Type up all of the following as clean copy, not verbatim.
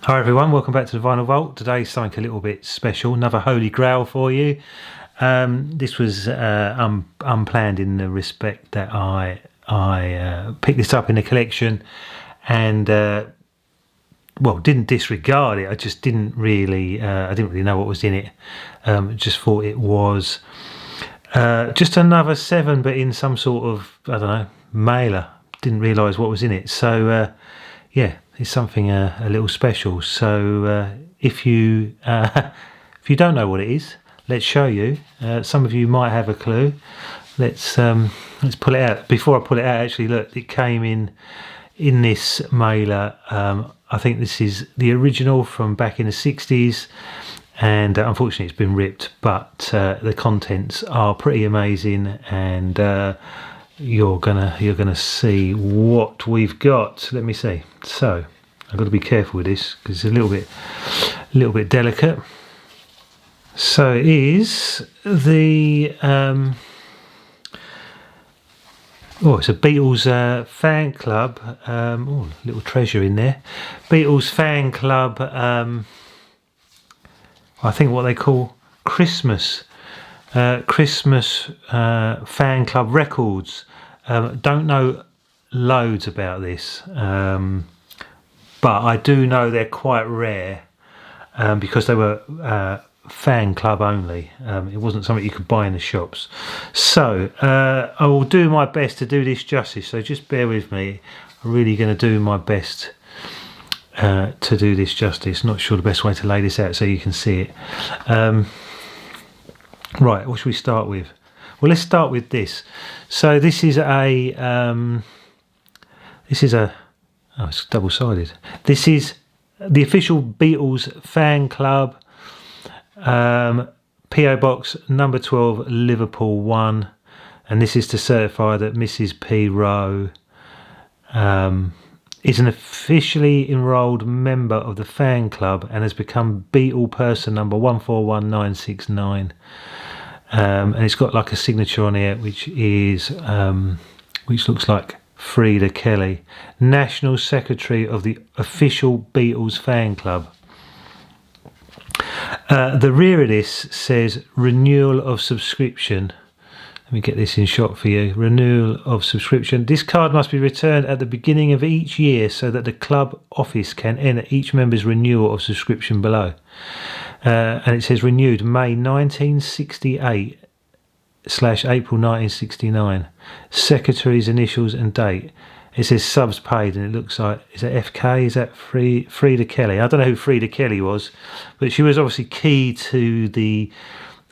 Hi everyone, welcome back to the Vinyl Vault. Today's something a little bit special, another holy grail for you. This was unplanned in the respect that I picked this up in the collection and didn't disregard it. I just didn't really know what was in it. Just thought it was just another 7, but in some sort of mailer. Didn't realise what was in it. So it's something a little special. So if you don't know what it is, let's show you. Some of you might have a clue. Let's pull it out. Before I pull it out, actually, look, it came in this mailer. I think this is the original from back in the 60s, and unfortunately it's been ripped, but the contents are pretty amazing, and you're gonna see what we've got. Let me see. So I've got to be careful with this because it's a little bit delicate. So it is the it's a Beatles fan club. Little treasure in there. Beatles fan club. I think what they call Christmas fan club records. Don't know loads about this, but I do know they're quite rare because they were fan club only. It wasn't something you could buy in the shops. So I will do my best to do this justice, so just bear with me. I'm really going to do my best to do this justice. Not sure the best way to lay this out so you can see it. Right, what should we start with? Well, let's start with this. So this is it's double-sided. This is the official Beatles fan club, PO Box number 12, Liverpool 1, and this is to certify that Mrs. P. Rowe is an officially enrolled member of the fan club and has become Beatle person number 141969. And it's got like a signature on here, which looks like Frida Kelly, National Secretary of the official Beatles fan club. The rear of this says renewal of subscription. Let me get this in shot for you. Renewal of subscription. This card must be returned at the beginning of each year so that the club office can enter each member's renewal of subscription below. And it says renewed May 1968 / April 1969. Secretary's initials and date. It says subs paid, and it looks like, is that FK? Is that Frida Kelly? I don't know who Frida Kelly was, but she was obviously key to the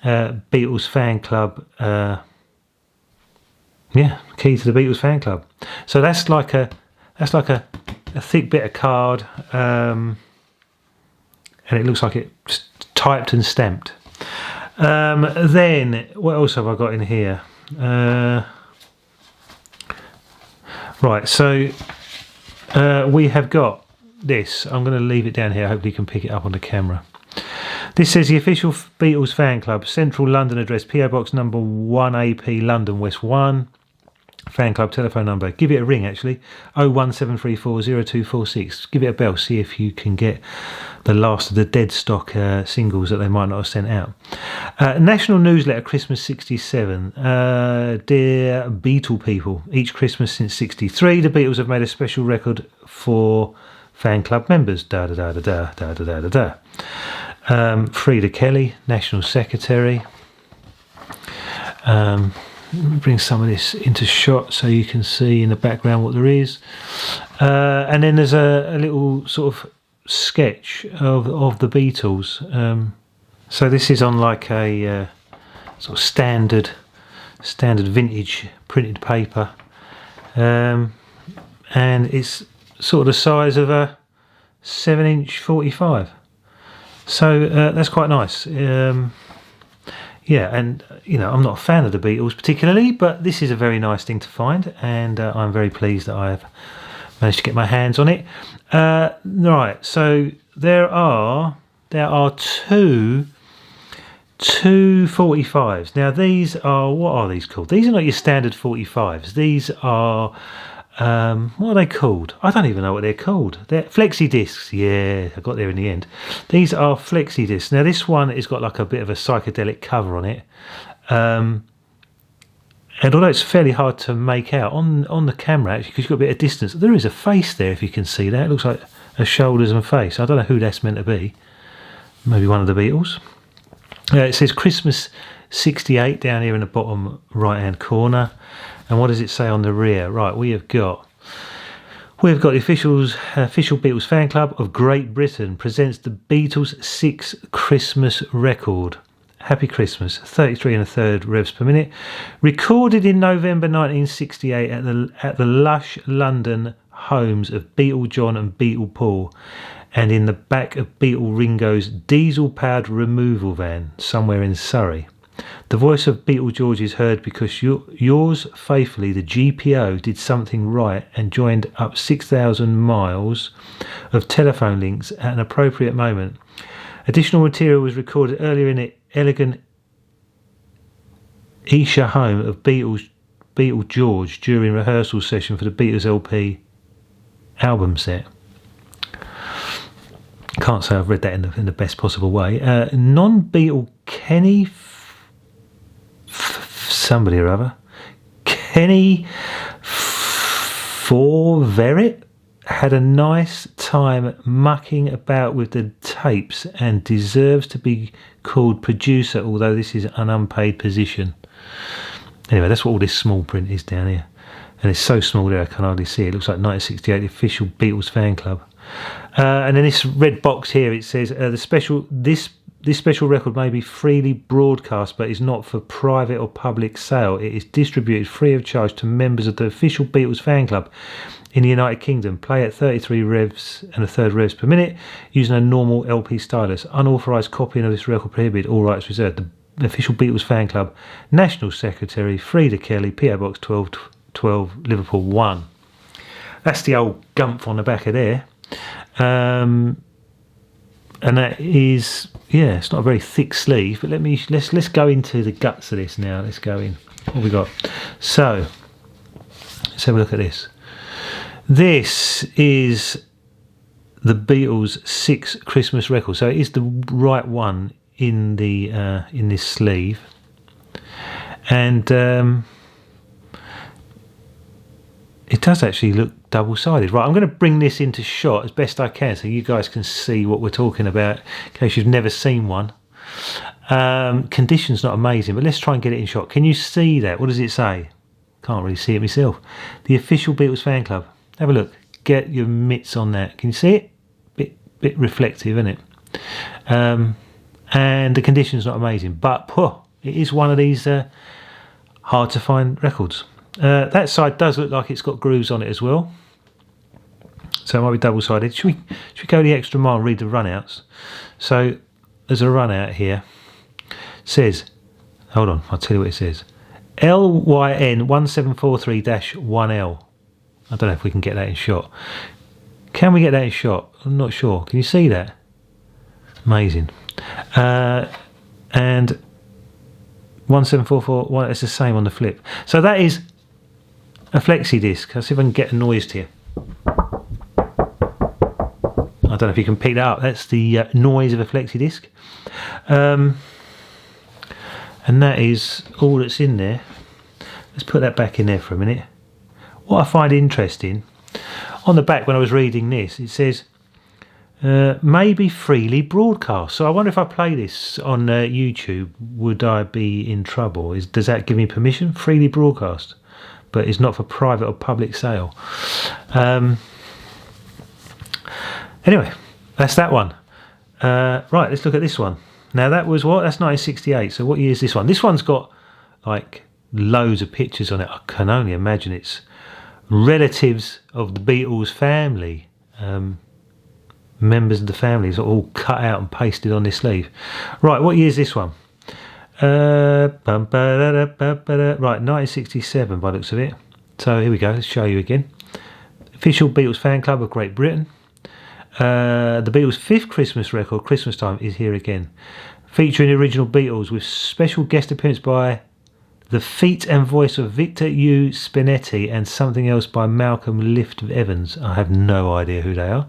Beatles fan club. Key to the Beatles fan club. So that's like a thick bit of card, and it looks like it's typed and stamped. Then what else have I got in here? Right, so we have got this. I'm going to leave it down here. Hopefully you can pick it up on the camera. This says the official Beatles fan club, Central London address, PO Box number 1AP, London West 1. Fan club telephone number. Give it a ring, actually. 017340246. Give it a bell. See if you can get the last of the dead stock singles that they might not have sent out. National newsletter, Christmas 67. Dear Beatle people, each Christmas since 63, the Beatles have made a special record for fan club members. Da da da da da da da da da. Frida Kelly, National Secretary. Bring some of this into shot so you can see in the background what there is, and then there's a little sort of sketch of the Beatles. So this is on like a sort of standard vintage printed paper, and it's sort of the size of a 7-inch 45. So that's quite nice. And I'm not a fan of the Beatles particularly, but this is a very nice thing to find, and I'm very pleased that I've managed to get my hands on it. Right, so there are two 45s. Now these are, what are these called? These are not your standard 45s. These are What are they called? I don't even know what they're called. They're flexi discs. Yeah, I got there in the end. These are flexi discs. Now this one has got like a bit of a psychedelic cover on it. And although it's fairly hard to make out on the camera, actually, because you've got a bit of distance, there is a face there, if you can see that. It looks like a shoulders and face. I don't know who that's meant to be. Maybe one of the Beatles. It says Christmas 68 down here in the bottom right-hand corner. And what does it say on the rear? Right, we've got the official Beatles fan club of Great Britain presents the Beatles' 6th Christmas record. Happy Christmas, 33 1/3 revs per minute. Recorded in November 1968 at the lush London homes of Beatle John and Beatle Paul, and in the back of Beatle Ringo's diesel-powered removal van somewhere in Surrey. The voice of Beatle George is heard because yours faithfully, the GPO, did something right and joined up 6,000 miles of telephone links at an appropriate moment. Additional material was recorded earlier in the elegant Esher home of Beatle George during rehearsal session for the Beatles LP album set. Can't say I've read that in the best possible way. Non-Beatle Kenny somebody or other, Kenny Forverit, had a nice time mucking about with the tapes and deserves to be called producer, although this is an unpaid position. Anyway, that's what all this small print is down here, and it's so small there I can hardly see it. It looks like 1968, the official Beatles fan club. And then this red box here, it says this special record may be freely broadcast but is not for private or public sale. It is distributed free of charge to members of the official Beatles fan club in the United Kingdom. Play at 33 revs and 1/3 revs per minute using a normal LP stylus. Unauthorised copying of this record prohibited. All rights reserved. The official Beatles fan club, National Secretary Frida Kelly, PO Box 1212, Liverpool 1. That's the old gumph on the back of there. And that is, yeah, it's not a very thick sleeve, but let's go into the guts of this now. Let's go in. What have we got? So let's have a look at this. This is the Beatles' 6th Christmas record. So it is the right one in the in this sleeve, and it does actually look double-sided. Right, I'm going to bring this into shot as best I can so you guys can see what we're talking about in case you've never seen one. Condition's not amazing, but let's try and get it in shot. Can you see that? What does it say? Can't really see it myself. The official Beatles fan club. Have a look. Get your mitts on that. Can you see it? Bit reflective, isn't it? And the condition's not amazing, but it is one of these hard to find records. That side does look like it's got grooves on it as well, so it might be double-sided. Should we go the extra mile and read the runouts? So there's a run out here. It says, hold on, I'll tell you what it says. LYN 1743-1L. I don't know if we can get that in shot. Can we get that in shot? I'm not sure. Can you see that? Amazing. And 1744, it's the same on the flip. So that is a flexi disc. I'll see if I can get a noise here. I don't know if you can pick that up. That's the noise of a flexi disc. And that is all that's in there. Let's put that back in there for a minute. What I find interesting, on the back when I was reading this, it says may be freely broadcast. So I wonder if I play this on YouTube, would I be in trouble? Does that give me permission? Freely broadcast, but it's not for private or public sale. Anyway, that's that one. Right, let's look at this one. Now that was what? That's 1968. So what year is this one? This one's got like loads of pictures on it. I can only imagine it's relatives of the Beatles family. Members of the family are all cut out and pasted on this sleeve. Right, what year is this one? Right, 1967 by the looks of it. So here we go, let's show you again. Official Beatles fan club of Great Britain. The Beatles' 5th Christmas record, Christmas Time, is here again. Featuring the original Beatles with special guest appearance by The Feet and Voice of Victor U. Spinetti and Something Else by Malcolm Lift Evans. I have no idea who they are.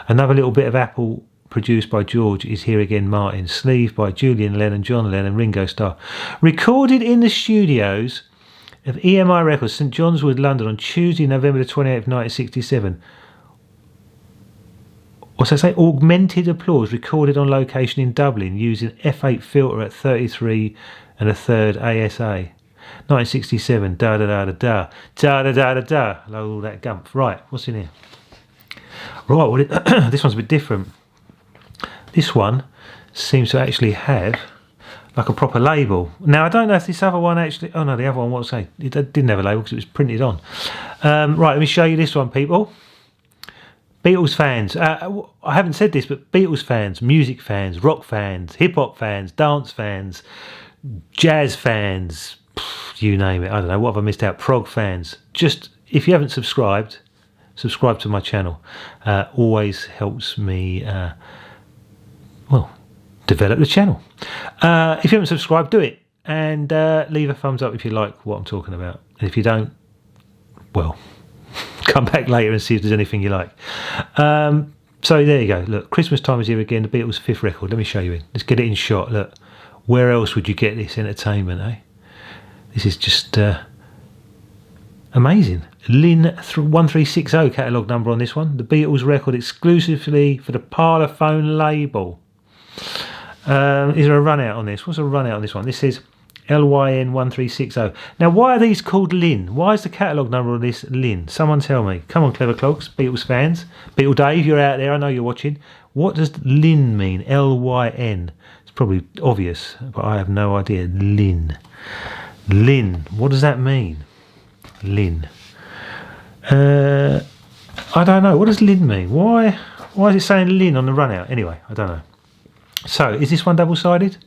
Another Little Bit of Apple produced by George is Here Again Martin. Sleeve by Julian Lennon, John Lennon, Ringo Starr. Recorded in the studios of EMI Records, St John's Wood, London on Tuesday, November the 28th, 1967. What's I say? Augmented Applause, recorded on location in Dublin using F8 filter at 33 and a third ASA. 1967. Da da da da da da da da da da. All that gump. Right, what's in here? Right, well, this one's a bit different. This one seems to actually have like a proper label. Now I don't know if this other one actually. Oh no, the other one. What was I say? It didn't have a label because it was printed on. Right, let me show you this one, people. Beatles fans. I haven't said this, but Beatles fans, music fans, rock fans, hip hop fans, dance fans, jazz fans, you name it. I don't know. What have I missed out? Prog fans. Just if you haven't subscribed, subscribe to my channel. Always helps me. Develop the channel. If you haven't subscribed, do it, and leave a thumbs up if you like what I'm talking about. And if you don't, well, come back later and see if there's anything you like. So there you go. Look, Christmas time is here again. The Beatles' 5th record. Let me show you in. Let's get it in shot. Look, where else would you get this entertainment, eh? This is just amazing. Lin 1360 catalogue number on this one. The Beatles record exclusively for the Parlophone label. Is there a run out on this? What's a run out on this one? This says LYN 1360. Now, why are these called Lin? Why is the catalogue number of this Lin? Someone tell me. Come on, Clever Clogs, Beatles fans. Beatle Dave, you're out there. I know you're watching. What does Lin mean? LYN. It's probably obvious, but I have no idea. Lin. Lin. What does that mean? Lin. I don't know. What does Lin mean? Why is it saying Lin on the run out? Anyway, I don't know. So, is this one double-sided?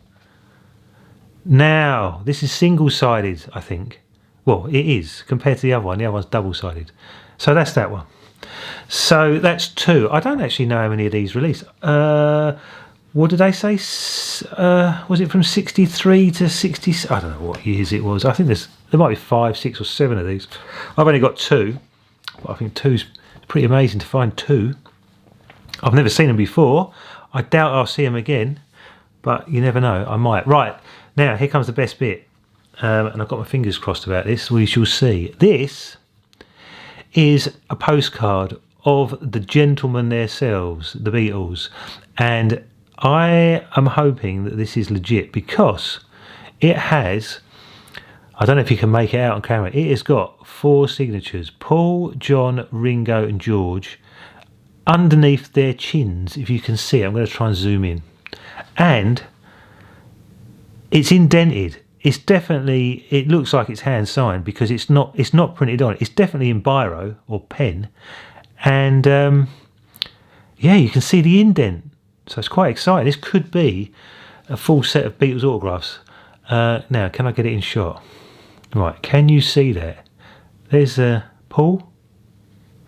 Now, this is single-sided, I think. Well, it is, compared to the other one. The other one's double-sided. So that's that one. So that's 2. I don't actually know how many of these released. What did they say? Was it from 63 to 60? I don't know what years it was. I think there might be 5, 6 or 7 of these. I've only got 2. But I think 2's pretty amazing to find 2. I've never seen them before. I doubt I'll see them again, but you never know. I might. Right, now here comes the best bit, and I've got my fingers crossed about this. We shall see. This is a postcard of the gentlemen themselves, the Beatles, and I am hoping that this is legit because it has, I don't know if you can make it out on camera, it has got 4 signatures: Paul, John, Ringo and George, underneath their chins, if you can see it. I'm going to try and zoom in, and it's indented. It's definitely, it looks like it's hand signed because it's not printed on. It's definitely in biro or pen, and yeah, you can see the indent, so it's quite exciting. This could be a full set of Beatles autographs. Now, can I get it in shot? Right, can you see that? There's Paul.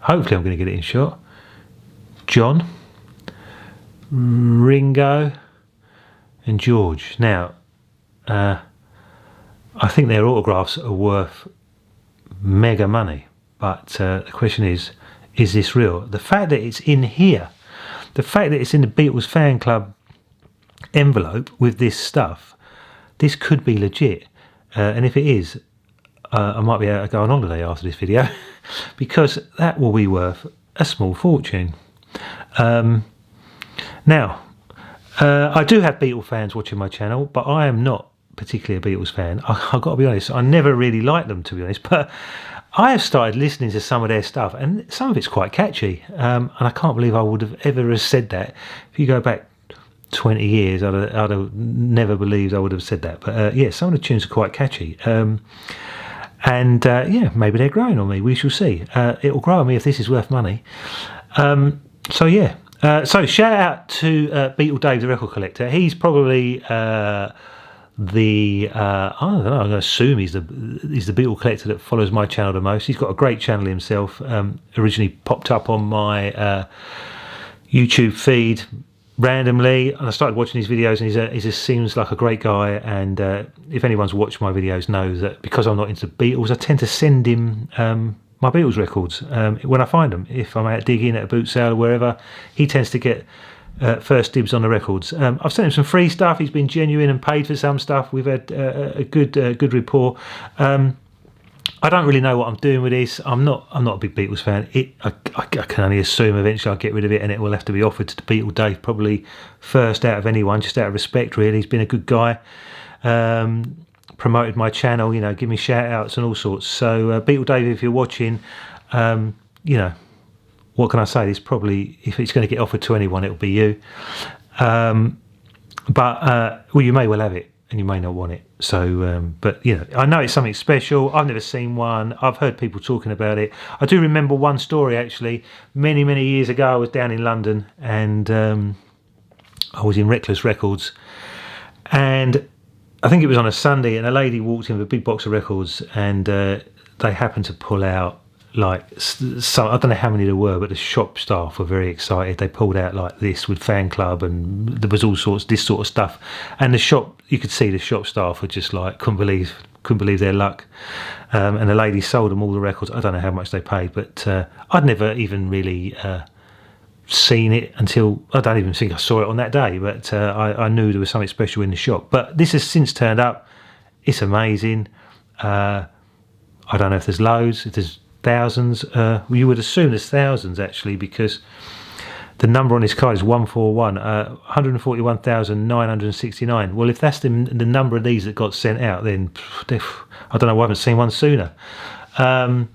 Hopefully I'm going to get it in shot. John, Ringo and George. Now, I think their autographs are worth mega money, but the question is this real? The fact that it's in here, the fact that it's in the Beatles fan club envelope with this stuff, this could be legit, and if it is, I might be able to go on holiday after this video because that will be worth a small fortune. Now, I do have Beatle fans watching my channel, but I am not particularly a Beatles fan. I've got to be honest, I never really liked them, to be honest, but I have started listening to some of their stuff, and some of it's quite catchy, and I can't believe I would have ever said that. If you go back 20 years, I'd have never believed I would have said that, but yeah, some of the tunes are quite catchy, and yeah, maybe they're growing on me, we shall see. It'll grow on me if this is worth money. So yeah, so shout out to Beatle Dave, the record collector. He's probably I don't know, I'm going to assume he's the Beatle collector that follows my channel the most. He's got a great channel himself. Originally popped up on my YouTube feed randomly, and I started watching his videos, and he just seems like a great guy. And if anyone's watched my videos knows that because I'm not into Beatles, I tend to send him my Beatles records when I find them. If I'm out digging at a boot sale or wherever, he tends to get first dibs on the records. I've sent him some free stuff. He's been genuine and paid for some stuff. We've had a good rapport. I don't really know what I'm doing with this. I'm not a big Beatles fan. I can only assume eventually I'll get rid of it, and it will have to be offered to Beatle Dave, probably first out of anyone, just out of respect really. He's been a good guy. Promoted my channel, give me shout outs and all sorts. So Beatle Dave, if you're watching, what can I say? This probably, if it's going to get offered to anyone, it'll be you. But you may well have it, and you may not want it. So, but I know it's something special. I've never seen one. I've heard people talking about it. I do remember one story actually. Many years ago, I was down in London, and I was in Reckless Records, and I think it was on a Sunday, and a lady walked in with a big box of records, and they happened to pull out some, I don't know how many there were, but the shop staff were very excited. They pulled out like this with Fan Club, and there was all sorts, this sort of stuff. And the shop, you could see the shop staff were just like couldn't believe their luck. And the lady sold them all the records. I don't know how much they paid, but I'd never even really seen it until, I don't even think I saw it on that day, but I knew there was something special in the shop. But this has since turned up. It's amazing. I don't know if there's loads, if there's thousands. You would assume there's thousands actually, because the number on this card is 141, 141,969. Well, if that's the number of these that got sent out, then I don't know, I haven't seen one sooner. But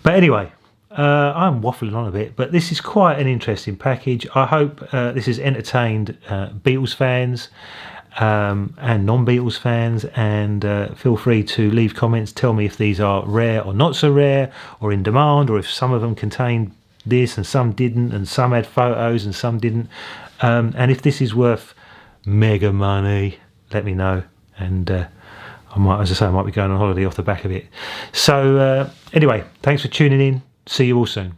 anyway, I'm waffling on a bit, but this is quite an interesting package. I hope this has entertained Beatles fans and non-Beatles fans, and feel free to leave comments. Tell me if these are rare or not so rare, or in demand, or if some of them contained this and some didn't, and some had photos and some didn't, and if this is worth mega money, let me know. And I might, as I say, I might be going on holiday off the back of it. So anyway, thanks for tuning in. See you all soon.